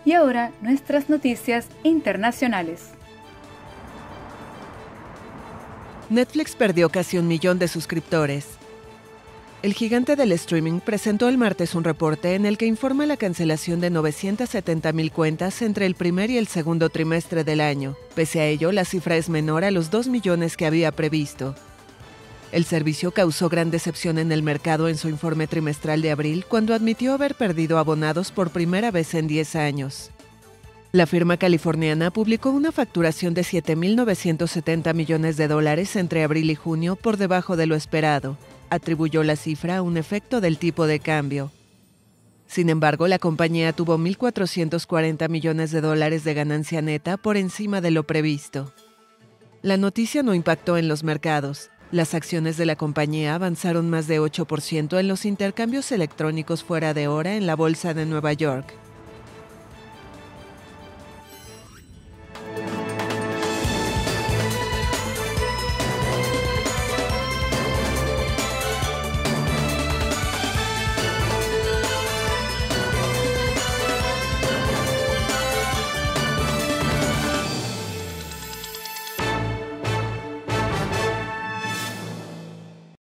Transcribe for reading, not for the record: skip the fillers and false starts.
Y ahora nuestras noticias internacionales. Netflix perdió casi 1 millón de suscriptores. El gigante del streaming presentó el martes un reporte en el que informa la cancelación de 970,000 cuentas entre el primer y el segundo trimestre del año. Pese a ello, la cifra es menor a los 2 millones que había previsto. El servicio causó gran decepción en el mercado en su informe trimestral de abril, cuando admitió haber perdido abonados por primera vez en 10 años. La firma californiana publicó una facturación de $7,970 millones entre abril y junio, por debajo de lo esperado. Atribuyó la cifra a un efecto del tipo de cambio. Sin embargo, la compañía tuvo $1,440 millones de ganancia neta, por encima de lo previsto. La noticia no impactó en los mercados. Las acciones de la compañía avanzaron más de 8% en los intercambios electrónicos fuera de hora en la bolsa de Nueva York.